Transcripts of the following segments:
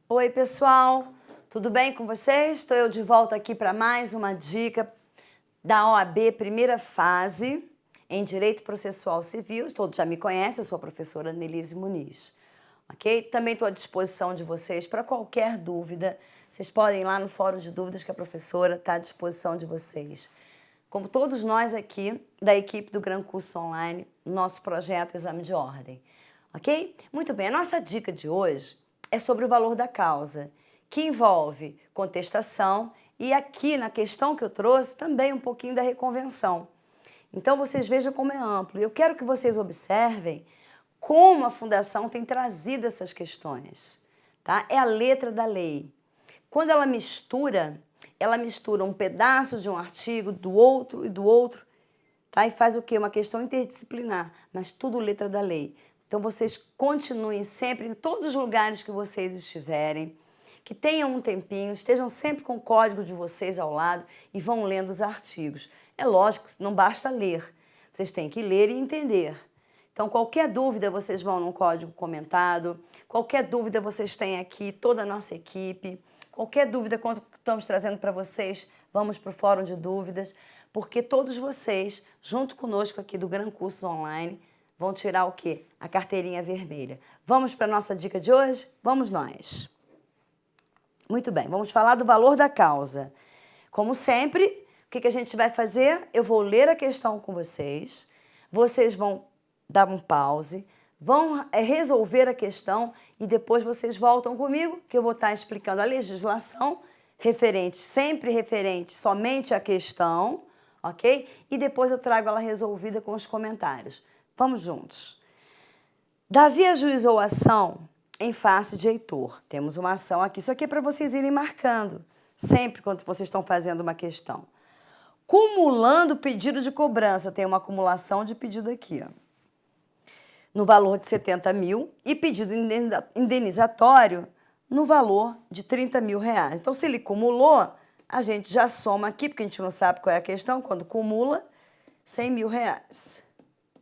Oi, pessoal, tudo bem com vocês? Estou eu de volta aqui para mais uma dica da OAB primeira fase em Direito Processual Civil. Todos já me conhecem, eu sou a professora Nelise Muniz, ok? Também estou à disposição de vocês para qualquer dúvida. Vocês podem ir lá no fórum de dúvidas que a professora está à disposição de vocês. Como todos nós aqui da equipe do Gran Curso Online, nosso projeto Exame de Ordem, ok? Muito bem, a nossa dica de hoje é sobre o valor da causa, que envolve contestação e aqui na questão que eu trouxe também um pouquinho da reconvenção. Então vocês vejam como é amplo. Eu quero que vocês observem como a Fundação tem trazido essas questões, tá? É a letra da lei. Quando ela mistura um pedaço de um artigo do outro e do outro, tá? E faz o quê? Uma questão interdisciplinar, mas tudo letra da lei. Então vocês continuem sempre em todos os lugares que vocês estiverem, que tenham um tempinho, estejam sempre com o código de vocês ao lado e vão lendo os artigos. É lógico que não basta ler, vocês têm que ler e entender. Então qualquer dúvida vocês vão no código comentado, qualquer dúvida vocês têm aqui, toda a nossa equipe, qualquer dúvida quanto estamos trazendo para vocês, vamos para o fórum de dúvidas, porque todos vocês, junto conosco aqui do Gran Curso Online, vão tirar o quê? A carteirinha vermelha. Vamos para a nossa dica de hoje? Vamos nós! Muito bem, vamos falar do valor da causa. Como sempre, o que a gente vai fazer? Eu vou ler a questão com vocês, vocês vão dar um pause, vão resolver a questão e depois vocês voltam comigo, que eu vou estar explicando a legislação sempre referente somente à questão, ok? E depois eu trago ela resolvida com os comentários. Vamos juntos. Davi ajuizou a ação em face de Heitor. Temos uma ação aqui. Isso aqui é para vocês irem marcando, sempre quando vocês estão fazendo uma questão. Cumulando o pedido de cobrança. Tem uma acumulação de pedido aqui, ó, no valor de 70 mil e pedido indenizatório no valor de 30 mil reais. Então, se ele cumulou, a gente já soma aqui, porque a gente não sabe qual é a questão, quando cumula, 100 mil reais.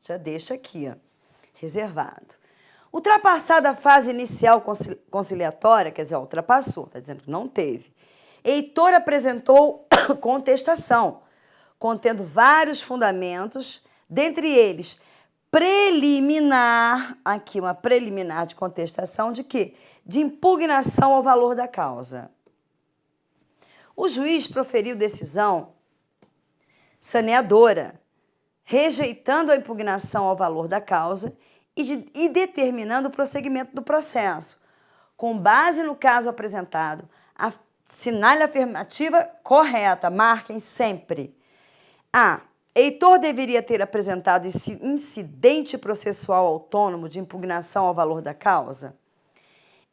Já deixa aqui, ó, reservado. Ultrapassada a fase inicial conciliatória, quer dizer, ó, ultrapassou, está dizendo que não teve. Heitor apresentou contestação, contendo vários fundamentos, dentre eles, preliminar, aqui uma preliminar de contestação de quê? De impugnação ao valor da causa. O juiz proferiu decisão saneadora, rejeitando a impugnação ao valor da causa e determinando o prosseguimento do processo. Com base no caso apresentado, assinale a afirmativa correta, marquem sempre. A. Heitor deveria ter apresentado esse incidente processual autônomo de impugnação ao valor da causa.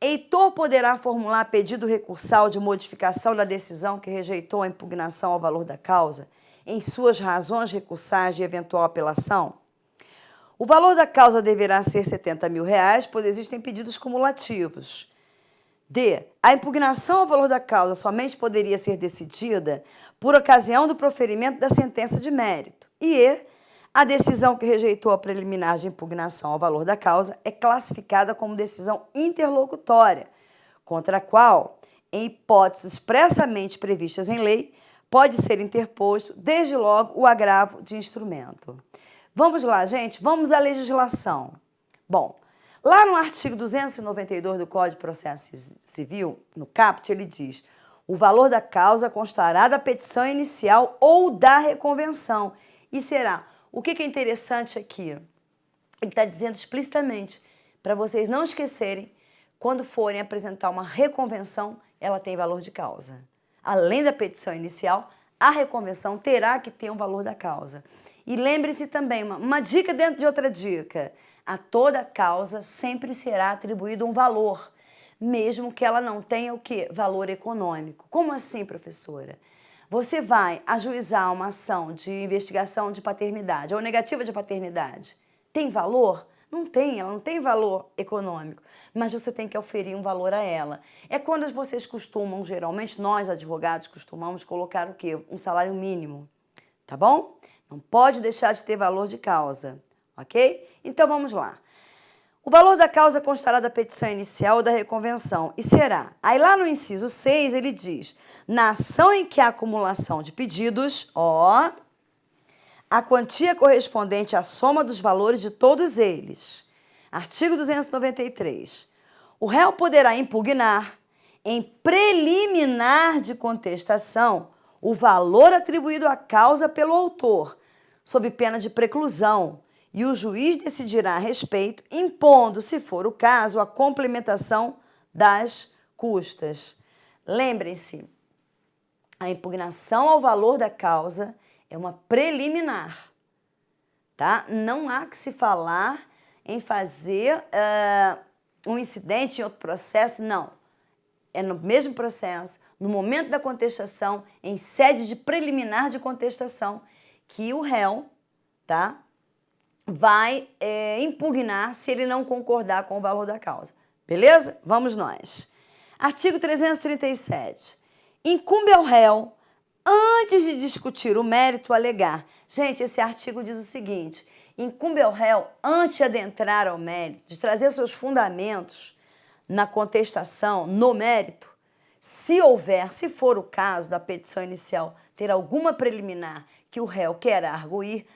Heitor poderá formular pedido recursal de modificação da decisão que rejeitou a impugnação ao valor da causa em suas razões recursais de eventual apelação. O valor da causa deverá ser 70 mil reais, pois existem pedidos cumulativos. D. A impugnação ao valor da causa somente poderia ser decidida por ocasião do proferimento da sentença de mérito. E E. A decisão que rejeitou a preliminar de impugnação ao valor da causa é classificada como decisão interlocutória, contra a qual, em hipóteses expressamente previstas em lei, pode ser interposto, desde logo, o agravo de instrumento. Vamos lá, gente? Vamos à legislação. Bom, lá no artigo 292 do Código de Processo Civil, no caput, ele diz: o valor da causa constará da petição inicial ou da reconvenção. E será. O que é interessante aqui? Ele está dizendo explicitamente, para vocês não esquecerem, quando forem apresentar uma reconvenção, ela tem valor de causa. Além da petição inicial, a reconvenção terá que ter um valor da causa. E lembre-se também, uma dica dentro de outra dica, a toda causa sempre será atribuído um valor, mesmo que ela não tenha o quê? Valor econômico. Como assim, professora? Você vai ajuizar uma ação de investigação de paternidade ou negativa de paternidade. Tem valor? Não tem, ela não tem valor econômico, mas você tem que oferir um valor a ela. É quando vocês costumam, geralmente nós advogados costumamos colocar o quê? Um salário mínimo, tá bom? Não pode deixar de ter valor de causa, ok? Então vamos lá. O valor da causa constará da petição inicial ou da reconvenção e será. Aí lá no inciso 6 ele diz, na ação em que há acumulação de pedidos, a quantia correspondente à soma dos valores de todos eles. Artigo 293. O réu poderá impugnar, em preliminar de contestação, o valor atribuído à causa pelo autor, sob pena de preclusão, e o juiz decidirá a respeito, impondo, se for o caso, a complementação das custas. Lembrem-se, a impugnação ao valor da causa é uma preliminar, tá? Não há que se falar em fazer um incidente em outro processo, não. É no mesmo processo, no momento da contestação, em sede de preliminar de contestação, que o réu, tá, vai impugnar se ele não concordar com o valor da causa. Beleza? Vamos nós. Artigo 337. Incumbe ao réu, antes de discutir o mérito, alegar. Gente, esse artigo diz o seguinte, incumbe ao réu, antes de adentrar ao mérito, de trazer seus fundamentos na contestação, no mérito, se houver, se for o caso da petição inicial, ter alguma preliminar que o réu queira arguir,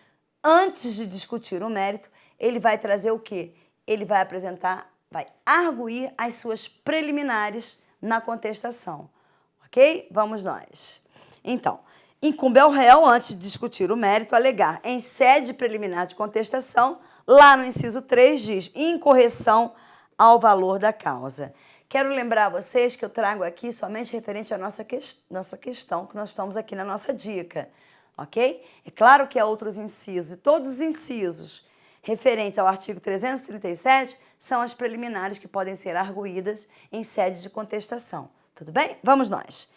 antes de discutir o mérito, ele vai trazer o quê? Ele vai apresentar, vai arguir as suas preliminares na contestação. Ok? Vamos nós. Então, incumbe ao réu, antes de discutir o mérito, alegar em sede preliminar de contestação, lá no inciso 3 diz, incorreção ao valor da causa. Quero lembrar a vocês que eu trago aqui somente referente à nossa questão, que nós estamos aqui na nossa dica. Ok? É claro que há outros incisos, e todos os incisos referentes ao artigo 337 são as preliminares que podem ser arguídas em sede de contestação. Tudo bem? Vamos nós.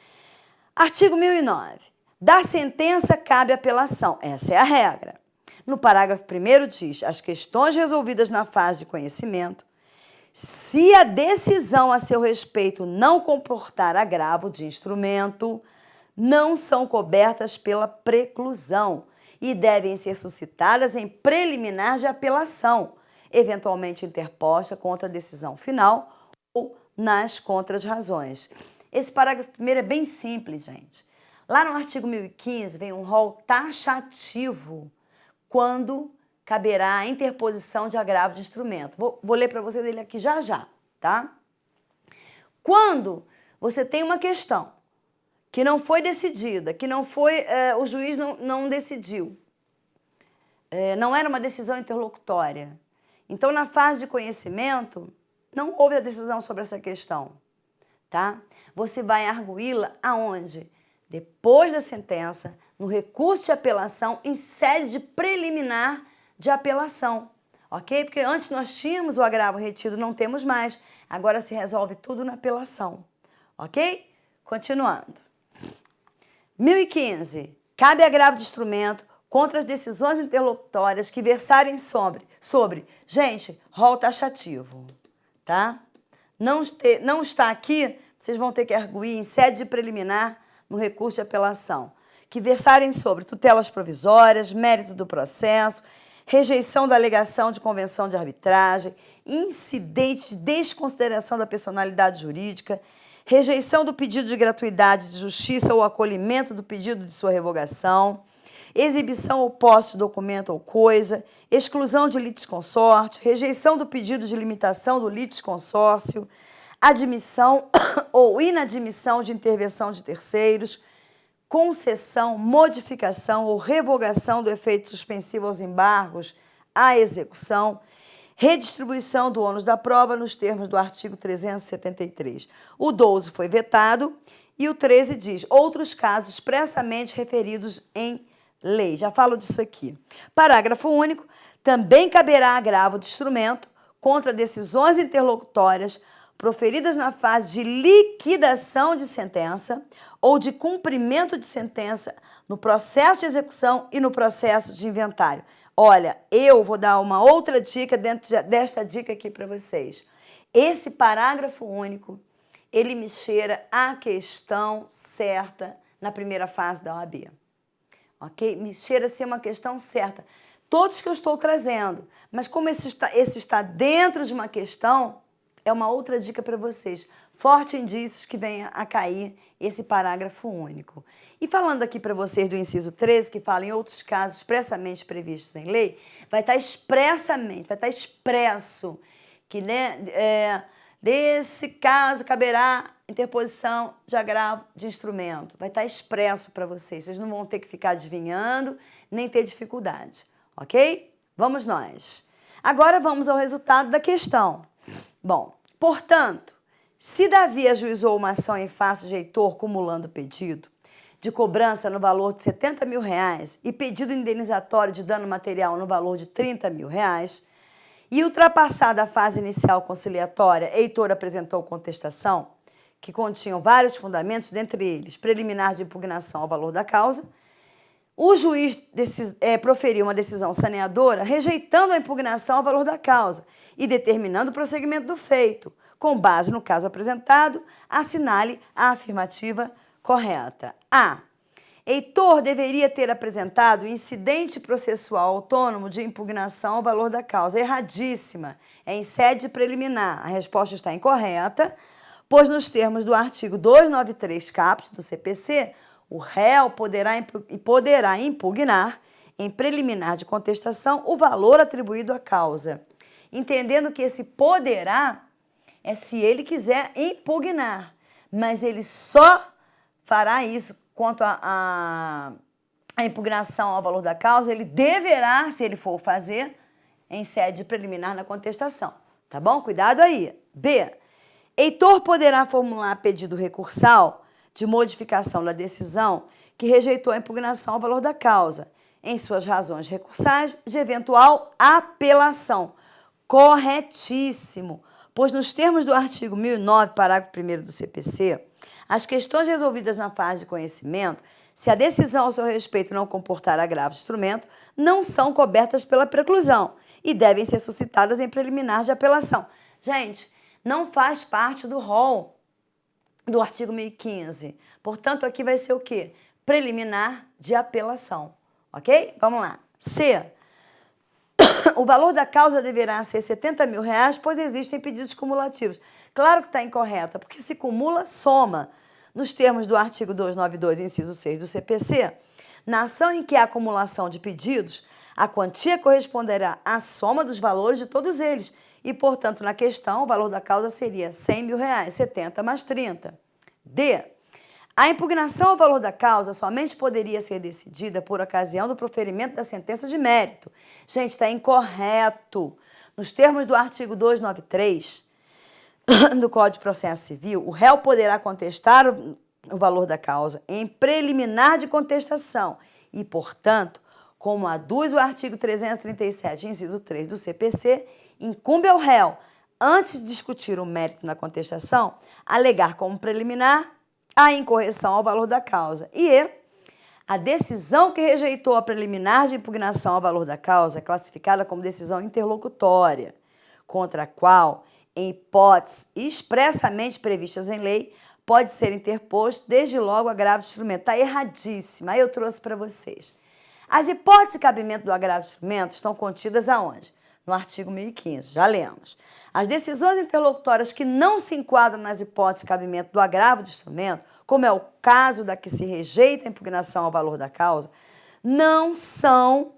Artigo 1009. Da sentença cabe apelação. Essa é a regra. No parágrafo 1º diz, as questões resolvidas na fase de conhecimento, se a decisão a seu respeito não comportar agravo de instrumento, não são cobertas pela preclusão e devem ser suscitadas em preliminar de apelação, eventualmente interposta contra a decisão final ou nas contras-razões. Esse parágrafo primeiro é bem simples, gente. Lá no artigo 1015 vem um rol taxativo quando caberá a interposição de agravo de instrumento. Vou ler para vocês ele aqui já já, tá? Quando você tem uma questão que não foi decidida, que não foi, o juiz não decidiu, não era uma decisão interlocutória. Então, na fase de conhecimento, não houve a decisão sobre essa questão, tá? Você vai arguí-la aonde? Depois da sentença, no recurso de apelação, em sede de preliminar de apelação, ok? Porque antes nós tínhamos o agravo retido, não temos mais. Agora se resolve tudo na apelação, ok? Continuando. 1015. Cabe agravo de instrumento contra as decisões interlocutórias que versarem sobre gente, rol taxativo, tá? Não está aqui, vocês vão ter que arguir em sede de preliminar no recurso de apelação, que versarem sobre tutelas provisórias, mérito do processo, rejeição da alegação de convenção de arbitragem, incidente de desconsideração da personalidade jurídica, rejeição do pedido de gratuidade de justiça ou acolhimento do pedido de sua revogação, exibição ou posse de documento ou coisa, exclusão de litisconsorte, rejeição do pedido de limitação do litisconsórcio, admissão ou inadmissão de intervenção de terceiros, concessão, modificação ou revogação do efeito suspensivo aos embargos, à execução, redistribuição do ônus da prova nos termos do artigo 373. O 12 foi vetado e o 13 diz outros casos expressamente referidos em lei. Já falo disso aqui. Parágrafo único. Também caberá agravo de instrumento contra decisões interlocutórias proferidas na fase de liquidação de sentença ou de cumprimento de sentença no processo de execução e no processo de inventário. Olha, eu vou dar uma outra dica dentro desta dica aqui para vocês. Esse parágrafo único, ele me cheira a questão certa na primeira fase da OAB. Ok? Me cheira a ser uma questão certa. Todos que eu estou trazendo, mas como esse está dentro de uma questão, é uma outra dica para vocês. Forte indícios que venha a cair esse parágrafo único. E falando aqui para vocês do inciso 13, que fala em outros casos expressamente previstos em lei, vai estar expresso que, né, desse caso caberá interposição de agravo de instrumento. Vai estar expresso para vocês. Vocês não vão ter que ficar adivinhando, nem ter dificuldade. Ok? Vamos nós. Agora vamos ao resultado da questão. Bom, portanto, se Davi ajuizou uma ação em face de Heitor cumulando pedido de cobrança no valor de R$70 mil e pedido indenizatório de dano material no valor de R$30 mil, e ultrapassada a fase inicial conciliatória, Heitor apresentou contestação, que continham vários fundamentos, dentre eles preliminar de impugnação ao valor da causa, o juiz proferiu uma decisão saneadora rejeitando a impugnação ao valor da causa e determinando o prosseguimento do feito. Com base no caso apresentado, assinale a afirmativa correta. A. Heitor deveria ter apresentado incidente processual autônomo de impugnação ao valor da causa. Erradíssima. É em sede preliminar. A resposta está incorreta, pois nos termos do artigo 293 caput do CPC, o réu poderá impugnar, em preliminar de contestação, o valor atribuído à causa. Entendendo que esse poderá é se ele quiser impugnar, mas ele só fará isso quanto à impugnação ao valor da causa, ele deverá, se ele for fazer, em sede preliminar na contestação. Tá bom? Cuidado aí. B. Heitor poderá formular pedido recursal de modificação da decisão que rejeitou a impugnação ao valor da causa, em suas razões recursais de eventual apelação. Corretíssimo, pois nos termos do artigo 1009, parágrafo 1º do CPC, as questões resolvidas na fase de conhecimento, se a decisão ao seu respeito não comportar agravo de instrumento, não são cobertas pela preclusão e devem ser suscitadas em preliminar de apelação. Gente, não faz parte do rol do artigo 1015. Portanto, aqui vai ser o quê? Preliminar de apelação. Ok? Vamos lá. C. O valor da causa deverá ser R$70 mil, pois existem pedidos cumulativos. Claro que está incorreta, porque se cumula, soma. Nos termos do artigo 292, inciso 6 do CPC, na ação em que há acumulação de pedidos, a quantia corresponderá à soma dos valores de todos eles. E, portanto, na questão, o valor da causa seria R$100 mil, 70 mais 30. D. A impugnação ao valor da causa somente poderia ser decidida por ocasião do proferimento da sentença de mérito. Gente, está incorreto. Nos termos do artigo 293 do Código de Processo Civil, o réu poderá contestar o valor da causa em preliminar de contestação e, portanto, como aduz o artigo 337, inciso 3 do CPC, incumbe ao réu, antes de discutir o mérito na contestação, alegar como preliminar a incorreção ao valor da causa. E a decisão que rejeitou a preliminar de impugnação ao valor da causa é classificada como decisão interlocutória, contra a qual, em hipóteses expressamente previstas em lei, pode ser interposto desde logo agravo de instrumento. Está erradíssima. Aí eu trouxe para vocês. As hipóteses de cabimento do agravo de instrumento estão contidas aonde? No artigo 1015, já lemos. As decisões interlocutórias que não se enquadram nas hipóteses de cabimento do agravo de instrumento, como é o caso da que se rejeita a impugnação ao valor da causa, não são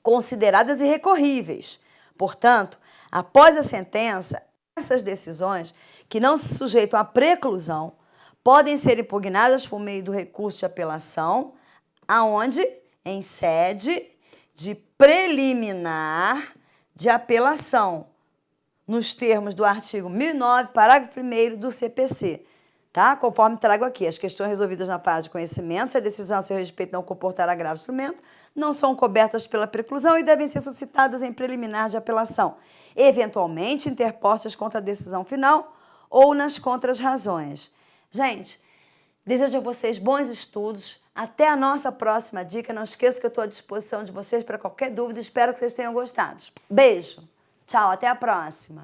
consideradas irrecorríveis. Portanto, após a sentença, essas decisões, que não se sujeitam à preclusão, podem ser impugnadas por meio do recurso de apelação, aonde? Em sede de preliminar de apelação, nos termos do artigo 1009, parágrafo 1º do CPC, tá? Conforme trago aqui, as questões resolvidas na fase de conhecimento, se a decisão a seu respeito não comportar agravo de instrumento, não são cobertas pela preclusão e devem ser suscitadas em preliminar de apelação, eventualmente interpostas contra a decisão final ou nas contras-razões. Gente, Desejo a vocês bons estudos. Até a nossa próxima dica. Não esqueça que eu estou à disposição de vocês para qualquer dúvida. Espero que vocês tenham gostado. Beijo. Tchau, até a próxima.